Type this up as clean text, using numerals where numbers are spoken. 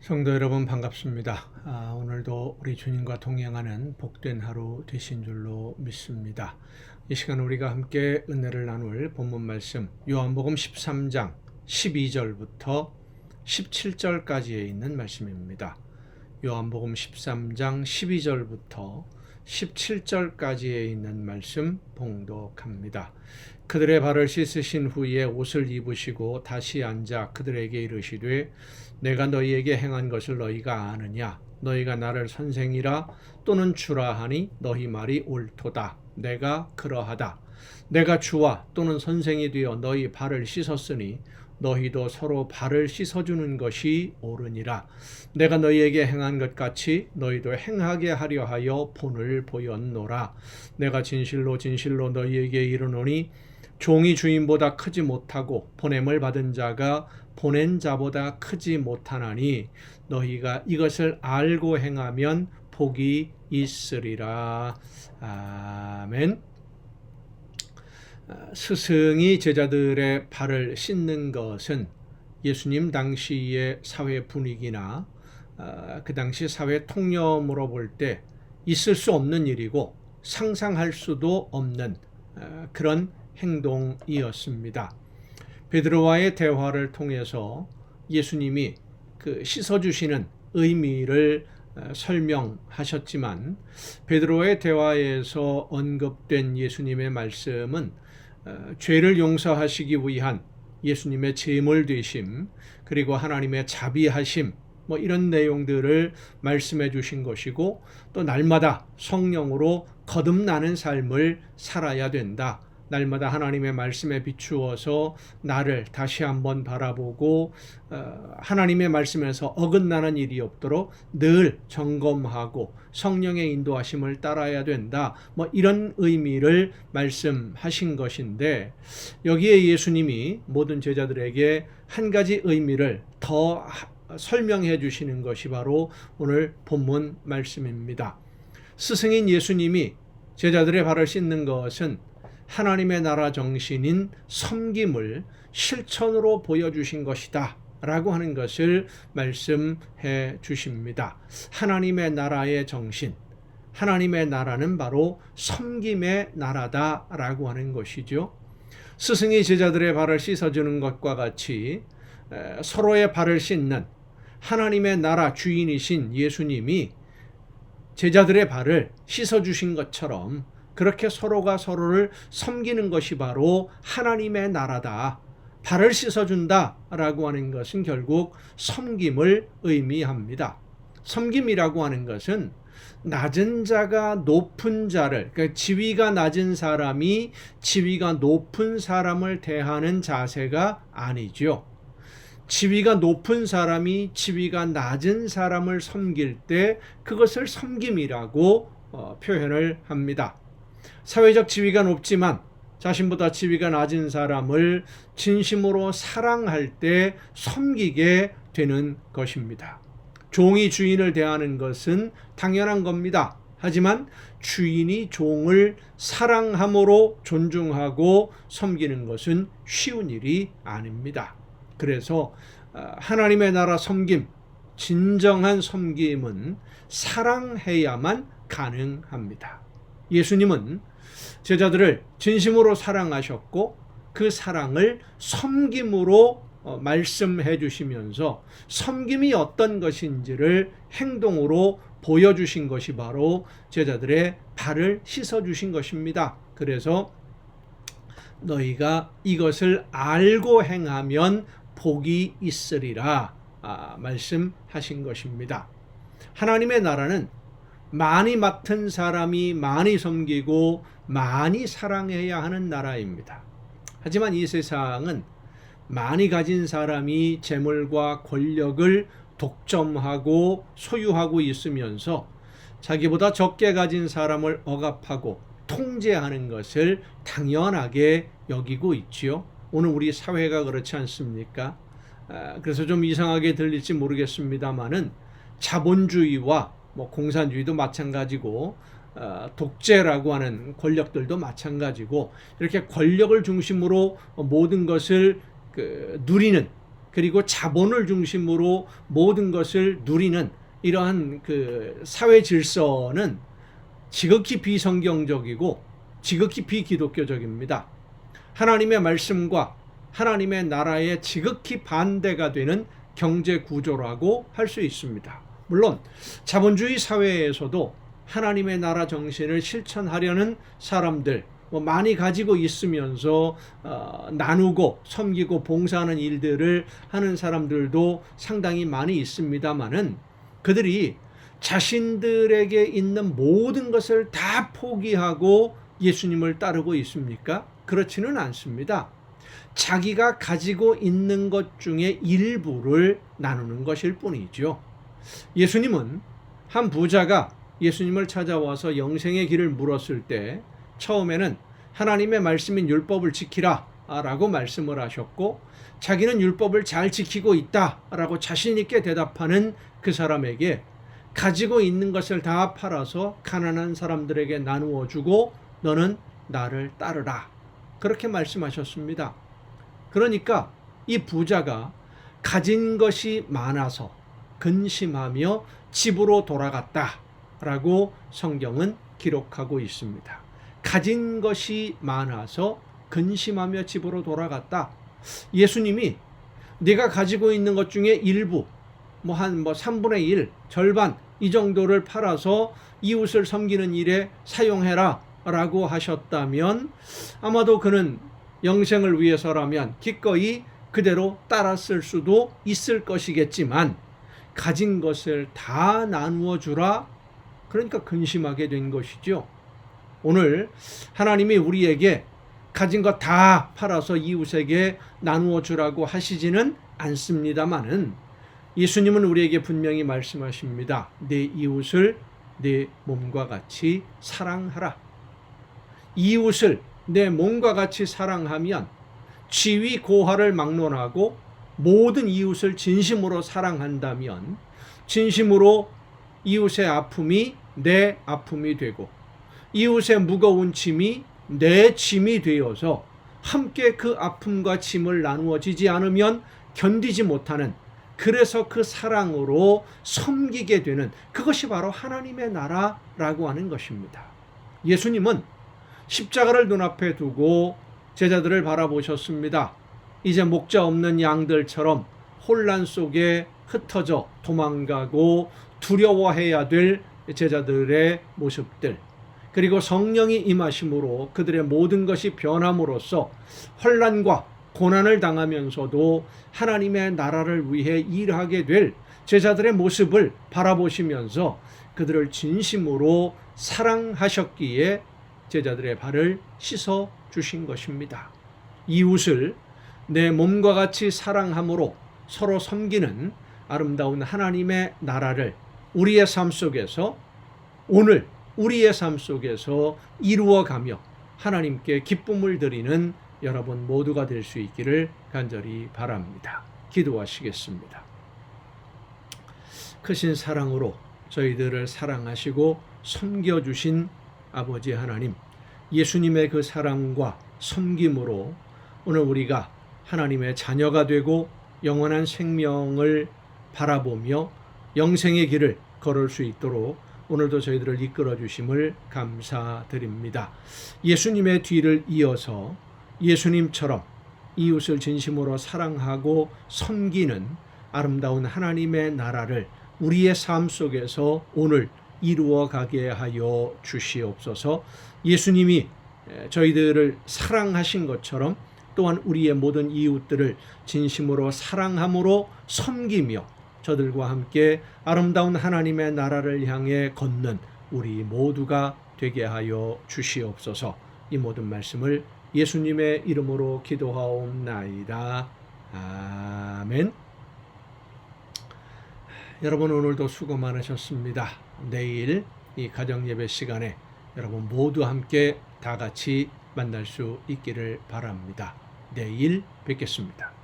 성도 여러분 반갑습니다. 오늘도 우리 주님과 동행하는 복된 하루 되신 줄로 믿습니다. 이 시간 우리가 함께 은혜를 나눌 본문 말씀 요한복음 13장 12절부터 17절까지에 있는 말씀입니다. 요한복음 13장 12절부터 17절까지에 있는 말씀 봉독합니다. 그들의 발을 씻으신 후에 옷을 입으시고 다시 앉아 그들에게 이르시되 내가 너희에게 행한 것을 너희가 아느냐? 너희가 나를 선생이라 또는 주라 하니 너희 말이 옳도다. 내가 그러하다. 내가 주와 또는 선생이 되어 너희 발을 씻었으니 너희도 서로 발을 씻어주는 것이 옳으니라. 내가 너희에게 행한 것 같이 너희도 행하게 하려 하여 본을 보였노라. 내가 진실로 진실로 너희에게 이르노니 종이 주인보다 크지 못하고 보냄을 받은 자가 보낸 자보다 크지 못하나니 너희가 이것을 알고 행하면 복이 있으리라. 아멘. 스승이 제자들의 발을 씻는 것은 예수님 당시의 사회 분위기나 그 당시 사회 통념으로 볼 때 있을 수 없는 일이고 상상할 수도 없는 그런 행동이었습니다. 베드로와의 대화를 통해서 예수님이 그 씻어주시는 의미를 설명하셨지만 베드로와의 대화에서 언급된 예수님의 말씀은 죄를 용서하시기 위한 예수님의 제물 되심 그리고 하나님의 자비하심 이런 내용들을 말씀해 주신 것이고 또 날마다 성령으로 거듭나는 삶을 살아야 된다. 날마다 하나님의 말씀에 비추어서 나를 다시 한번 바라보고 하나님의 말씀에서 어긋나는 일이 없도록 늘 점검하고 성령의 인도하심을 따라야 된다. 이런 의미를 말씀하신 것인데 여기에 예수님이 모든 제자들에게 한 가지 의미를 더 설명해 주시는 것이 바로 오늘 본문 말씀입니다. 스승인 예수님이 제자들의 발을 씻는 것은 하나님의 나라 정신인 섬김을 실천으로 보여주신 것이다 라고 하는 것을 말씀해 주십니다. 하나님의 나라의 정신, 하나님의 나라는 바로 섬김의 나라다 라고 하는 것이죠. 스승이 제자들의 발을 씻어주는 것과 같이 서로의 발을 씻는 하나님의 나라 주인이신 예수님이 제자들의 발을 씻어주신 것처럼 그렇게 서로가 서로를 섬기는 것이 바로 하나님의 나라다. 발을 씻어준다 라고 하는 것은 결국 섬김을 의미합니다. 섬김이라고 하는 것은 낮은 자가 높은 자를, 그러니까 지위가 낮은 사람이 지위가 높은 사람을 대하는 자세가 아니죠. 지위가 높은 사람이 지위가 낮은 사람을 섬길 때 그것을 섬김이라고 표현을 합니다. 사회적 지위가 높지만 자신보다 지위가 낮은 사람을 진심으로 사랑할 때 섬기게 되는 것입니다. 종이 주인을 대하는 것은 당연한 겁니다. 하지만 주인이 종을 사랑함으로 존중하고 섬기는 것은 쉬운 일이 아닙니다. 그래서 하나님의 나라 섬김, 진정한 섬김은 사랑해야만 가능합니다. 예수님은 제자들을 진심으로 사랑하셨고 그 사랑을 섬김으로 말씀해 주시면서 섬김이 어떤 것인지를 행동으로 보여주신 것이 바로 제자들의 발을 씻어주신 것입니다. 그래서 너희가 이것을 알고 행하면 복이 있으리라 말씀하신 것입니다. 하나님의 나라는 많이 맡은 사람이 많이 섬기고 많이 사랑해야 하는 나라입니다. 하지만 이 세상은 많이 가진 사람이 재물과 권력을 독점하고 소유하고 있으면서 자기보다 적게 가진 사람을 억압하고 통제하는 것을 당연하게 여기고 있지요. 오늘 우리 사회가 그렇지 않습니까? 그래서 좀 이상하게 들릴지 모르겠습니다만은 자본주의와 공산주의도 마찬가지고 독재라고 하는 권력들도 마찬가지고 이렇게 권력을 중심으로 모든 것을 누리는 그리고 자본을 중심으로 모든 것을 누리는 이러한 그 사회 질서는 지극히 비성경적이고 지극히 비기독교적입니다. 하나님의 말씀과 하나님의 나라에 지극히 반대가 되는 경제 구조라고 할 수 있습니다. 물론 자본주의 사회에서도 하나님의 나라 정신을 실천하려는 사람들 많이 가지고 있으면서 나누고 섬기고 봉사하는 일들을 하는 사람들도 상당히 많이 있습니다만은 그들이 자신들에게 있는 모든 것을 다 포기하고 예수님을 따르고 있습니까? 그렇지는 않습니다. 자기가 가지고 있는 것 중에 일부를 나누는 것일 뿐이죠. 예수님은 한 부자가 예수님을 찾아와서 영생의 길을 물었을 때 처음에는 하나님의 말씀인 율법을 지키라 라고 말씀을 하셨고, 자기는 율법을 잘 지키고 있다 라고 자신 있게 대답하는 그 사람에게 가지고 있는 것을 다 팔아서 가난한 사람들에게 나누어 주고 너는 나를 따르라, 그렇게 말씀하셨습니다. 그러니까 이 부자가 가진 것이 많아서 근심하며 집으로 돌아갔다 라고 성경은 기록하고 있습니다. 가진 것이 많아서 근심하며 집으로 돌아갔다. 예수님이 네가 가지고 있는 것 중에 일부, 한 3분의 1, 절반 이 정도를 팔아서 이웃을 섬기는 일에 사용해라 라고 하셨다면 아마도 그는 영생을 위해서라면 기꺼이 그대로 따랐을 수도 있을 것이겠지만 가진 것을 다 나누어 주라, 그러니까 근심하게 된 것이죠. 오늘 하나님이 우리에게 가진 것 다 팔아서 이웃에게 나누어 주라고 하시지는 않습니다만은 예수님은 우리에게 분명히 말씀하십니다. 내 이웃을 내 몸과 같이 사랑하라. 이웃을 내 몸과 같이 사랑하면 지위 고하를 막론하고 모든 이웃을 진심으로 사랑한다면 진심으로 이웃의 아픔이 내 아픔이 되고 이웃의 무거운 짐이 내 짐이 되어서 함께 그 아픔과 짐을 나누어지지 않으면 견디지 못하는, 그래서 그 사랑으로 섬기게 되는, 그것이 바로 하나님의 나라라고 하는 것입니다. 예수님은 십자가를 눈앞에 두고 제자들을 바라보셨습니다. 이제 목자 없는 양들처럼 혼란 속에 흩어져 도망가고 두려워해야 될 제자들의 모습들, 그리고 성령이 임하심으로 그들의 모든 것이 변함으로써 혼란과 고난을 당하면서도 하나님의 나라를 위해 일하게 될 제자들의 모습을 바라보시면서 그들을 진심으로 사랑하셨기에 제자들의 발을 씻어 주신 것입니다. 이웃을 내 몸과 같이 사랑함으로 서로 섬기는 아름다운 하나님의 나라를 우리의 삶 속에서, 오늘 우리의 삶 속에서 이루어가며 하나님께 기쁨을 드리는 여러분 모두가 될 수 있기를 간절히 바랍니다. 기도하시겠습니다. 크신 사랑으로 저희들을 사랑하시고 섬겨주신 아버지 하나님, 예수님의 그 사랑과 섬김으로 오늘 우리가 하나님의 자녀가 되고 영원한 생명을 바라보며 영생의 길을 걸을 수 있도록 오늘도 저희들을 이끌어 주심을 감사드립니다. 예수님의 뒤를 이어서 예수님처럼 이웃을 진심으로 사랑하고 섬기는 아름다운 하나님의 나라를 우리의 삶 속에서 오늘 이루어 가게 하여 주시옵소서. 예수님이 저희들을 사랑하신 것처럼 또한 우리의 모든 이웃들을 진심으로 사랑함으로 섬기며 저들과 함께 아름다운 하나님의 나라를 향해 걷는 우리 모두가 되게 하여 주시옵소서. 이 모든 말씀을 예수님의 이름으로 기도하옵나이다. 아멘. 여러분 오늘도 수고 많으셨습니다. 내일 이 가정예배 시간에 여러분 모두 함께 다 같이 만날 수 있기를 바랍니다. 내일 뵙겠습니다.